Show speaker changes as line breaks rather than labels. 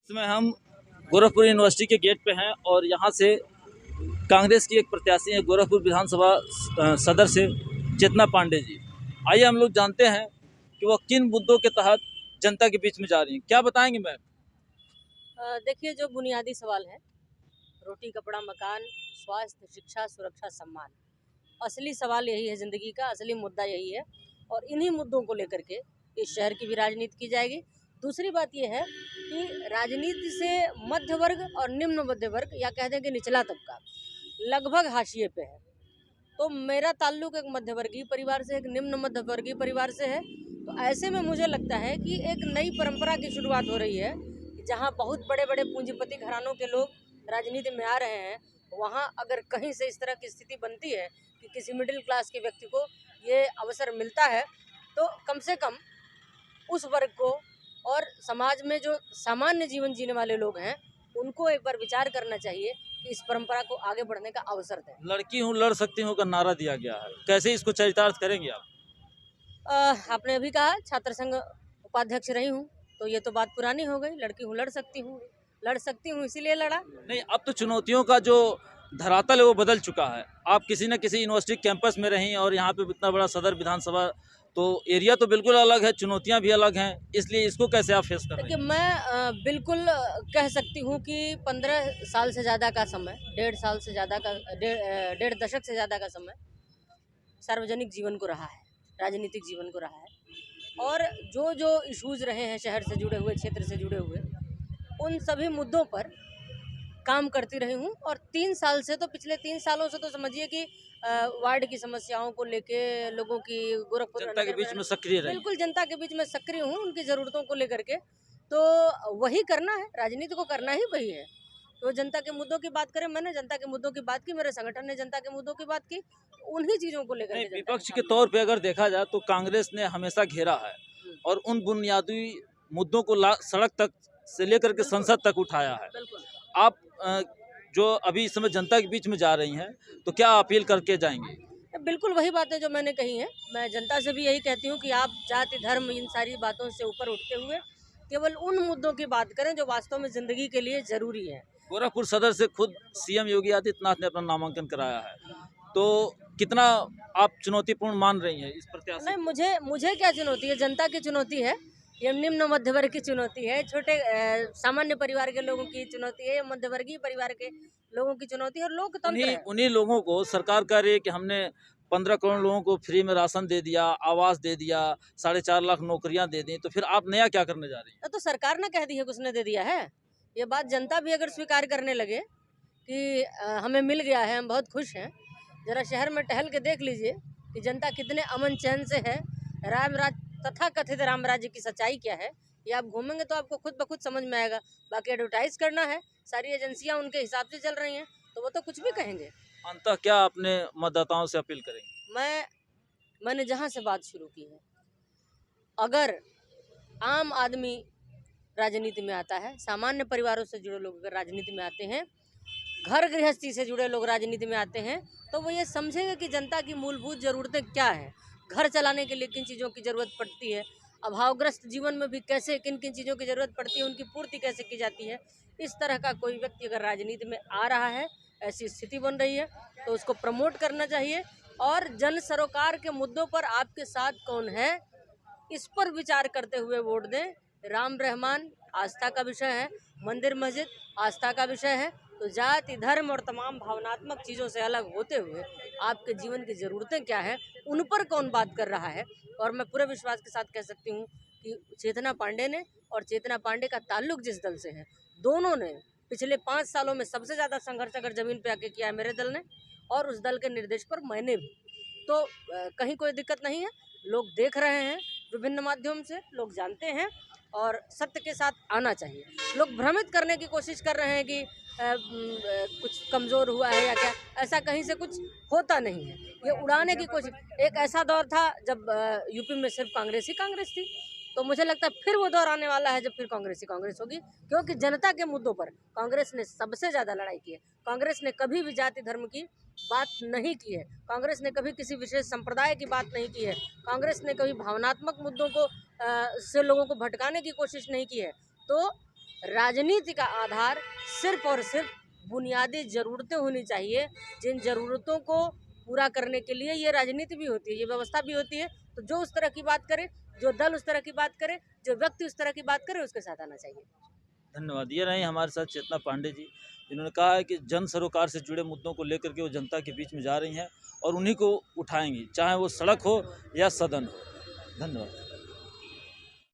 समय हम गोरखपुर यूनिवर्सिटी के गेट पे हैं और यहाँ से कांग्रेस की एक प्रत्याशी है गोरखपुर विधानसभा सदर से चेतना पांडे जी। आइए हम लोग जानते हैं कि वह किन मुद्दों के तहत जनता के बीच में जा रही हैं। क्या बताएंगे मैम?
देखिए, जो बुनियादी सवाल है, रोटी कपड़ा मकान, स्वास्थ्य, शिक्षा, सुरक्षा, सम्मान, असली सवाल यही है ज़िंदगी का, असली मुद्दा यही है। और इन्हीं मुद्दों को लेकर के इस शहर की भी राजनीति की जाएगी। दूसरी बात यह है कि राजनीति से मध्य वर्ग और निम्न मध्य वर्ग, या कह दें कि निचला तबका, लगभग हाशिए पे है। तो मेरा ताल्लुक एक मध्यवर्गीय परिवार से, एक निम्न मध्यवर्गीय परिवार से है। तो ऐसे में मुझे लगता है कि एक नई परंपरा की शुरुआत हो रही है, जहाँ बहुत बड़े बड़े पूंजीपति घरानों के लोग राजनीति में आ रहे हैं। वहाँ अगर कहीं से इस तरह की स्थिति बनती है कि किसी मिडिल क्लास के व्यक्ति को ये अवसर मिलता है, तो कम से कम उस वर्ग को और समाज में जो सामान्य जीवन जीने वाले लोग हैं, उनको एक बार विचार करना चाहिए कि इस परंपरा को आगे बढ़ने का अवसर दें।
लड़की हूँ लड़ सकती हूँ का नारा दिया गया है, कैसे इसको चरितार्थ करेंगे आप?
आपने अभी कहा छात्र संघ उपाध्यक्ष रही हूँ, तो ये तो बात पुरानी हो गई। लड़की हूँ लड़ सकती हूँ इसीलिए लड़ा।
नहीं, अब तो चुनौतियों का जो धरातल है वो बदल चुका है। आप किसी न किसी यूनिवर्सिटी कैंपस में रहीं और यहाँ पे इतना बड़ा सदर विधानसभा, तो एरिया तो बिल्कुल अलग है, चुनौतियाँ भी अलग हैं, इसलिए इसको कैसे आप फेस कर रहे हैं?
देखिए, मैं बिल्कुल कह सकती हूँ कि 15 साल से ज़्यादा का समय, 1.5 साल से ज़्यादा का, डेढ़ दशक से ज़्यादा का समय सार्वजनिक जीवन को रहा है, राजनीतिक जीवन को रहा है। और जो जो इश्यूज़ रहे हैं शहर से जुड़े हुए, क्षेत्र से जुड़े हुए, उन सभी मुद्दों पर काम करती रही हूँ। और 3 साल से, तो पिछले 3 सालों से तो समझिए कि वार्ड की समस्याओं को लेके, लोगों की, गोरखपुर
जनता के बीच में सक्रिय रही।
बिल्कुल जनता के बीच में सक्रिय हूँ, उनकी ज़रूरतों को लेकर के। तो वही करना है, राजनीति को करना ही वही है। तो जनता के मुद्दों की बात करें, मैंने जनता के मुद्दों की बात की, मेरे संगठन ने जनता के मुद्दों की बात की, उन्हीं चीज़ों को लेकर
नहीं,
के
विपक्ष के तौर पे अगर देखा जाए तो कांग्रेस ने हमेशा घेरा है और उन बुनियादी मुद्दों को सड़क तक से लेकर के संसद तक उठाया है।
बिल्कुल।
आप जो अभी इस समय जनता के बीच में जा रही हैं, तो क्या अपील करके जाएंगे?
बिल्कुल वही बातें जो मैंने कही हैं। मैं जनता से भी यही कहती हूँ कि आप जाति धर्म इन सारी बातों से ऊपर उठते हुए केवल उन मुद्दों की बात करें जो वास्तव में ज़िंदगी के लिए ज़रूरी है।
गोरखपुर सदर से खुद सीएम योगी आदित्यनाथ ने अपना नामांकन कराया है, तो कितना आप चुनौतीपूर्ण मान रही हैं इस प्रत्याशी
नहीं,
को?
मुझे क्या चुनौती है, जनता की चुनौती है। ये निम्न मध्य वर्ग की चुनौती है, छोटे सामान्य परिवार के लोगों की चुनौती है, ये मध्यवर्गीय परिवार के लोगों की चुनौती है, और लोकतंत्र
उन्हीं
है।
उन्हीं लोगों को सरकार कह रही है कि हमने 15 करोड़ लोगों को फ्री में राशन दे दिया, आवास दे दिया, 4.5 लाख नौकरियां दे दी, तो फिर आप नया क्या करने जा रही हैं?
तो सरकार ने कह दी है कि उसने दे दिया है। ये बात जनता भी अगर स्वीकार करने लगे कि हमें मिल गया है, हम बहुत खुश हैं। जरा शहर में टहल के देख लीजिए कि जनता कितने अमन चैन से है। राम राज, तथा कथित राम राज्य की सच्चाई क्या है, ये आप घूमेंगे तो आपको खुद ब खुद समझ में आएगा। बाकी एडवर्टाइज करना है, सारी एजेंसियां उनके हिसाब से चल रही हैं, तो वो तो कुछ भी कहेंगे।
अंततः क्या अपने मतदाताओं से अपील करेंगे?
मैंने जहाँ से बात शुरू की है, अगर आम आदमी राजनीति में आता है, सामान्य परिवारों से जुड़े लोग अगर राजनीति में आते हैं, घर गृहस्थी से जुड़े लोग राजनीति में आते हैं, तो वो ये समझेंगे कि जनता की मूलभूत ज़रूरतें क्या हैं, घर चलाने के लिए किन चीज़ों की ज़रूरत पड़ती है, अभावग्रस्त जीवन में भी कैसे किन किन चीज़ों की ज़रूरत पड़ती है, उनकी पूर्ति कैसे की जाती है। इस तरह का कोई व्यक्ति अगर राजनीति में आ रहा है, ऐसी स्थिति बन रही है, तो उसको प्रमोट करना चाहिए। और जन सरोकार के मुद्दों पर आपके साथ कौन है, इस पर विचार करते हुए वोट दें। राम रहमान आस्था का विषय है, मंदिर मस्जिद आस्था का विषय है। तो जाति धर्म और तमाम भावनात्मक चीज़ों से अलग होते हुए आपके जीवन की ज़रूरतें क्या हैं, उन पर कौन बात कर रहा है। और मैं पूरे विश्वास के साथ कह सकती हूँ कि चेतना पांडे ने और चेतना पांडे का ताल्लुक जिस दल से है, दोनों ने पिछले 5 सालों में सबसे ज़्यादा संघर्ष अगर ज़मीन पे आके किया है मेरे दल ने, और उस दल के निर्देश पर मैंने भी। तो कहीं कोई दिक्कत नहीं है। लोग देख रहे हैं, विभिन्न माध्यम से लोग जानते हैं, और सत्य के साथ आना चाहिए। लोग भ्रमित करने की कोशिश कर रहे हैं कि कुछ कमज़ोर हुआ है या क्या, ऐसा कहीं से कुछ होता नहीं है। ये उड़ाने की कोशिश। एक ऐसा दौर था जब यूपी में सिर्फ कांग्रेस ही कांग्रेस थी, तो मुझे लगता है फिर वो दौर आने वाला है जब फिर कांग्रेस ही कांग्रेस होगी, क्योंकि जनता के मुद्दों पर कांग्रेस ने सबसे ज़्यादा लड़ाई की है। कांग्रेस ने कभी भी जाति धर्म की बात नहीं की है, कांग्रेस ने कभी किसी विशेष संप्रदाय की बात नहीं की है, कांग्रेस ने कभी भावनात्मक मुद्दों को से लोगों को भटकाने की कोशिश नहीं की है। तो राजनीति का आधार सिर्फ और सिर्फ बुनियादी ज़रूरतें होनी चाहिए। जिन ज़रूरतों को पूरा करने के लिए ये राजनीति भी होती है, ये व्यवस्था भी होती है। तो जो उस तरह की बात करे, जो दल उस तरह की बात करे, जो व्यक्ति उस तरह की बात करे, उसके साथ आना चाहिए।
धन्यवाद। ये रही हमारे साथ चेतना पांडे जी, जिन्होंने कहा है कि जन सरोकार से जुड़े मुद्दों को लेकर के वो जनता के बीच में जा रही हैं और उन्हीं को उठाएंगी, चाहे वो सड़क हो या सदन हो। धन्यवाद।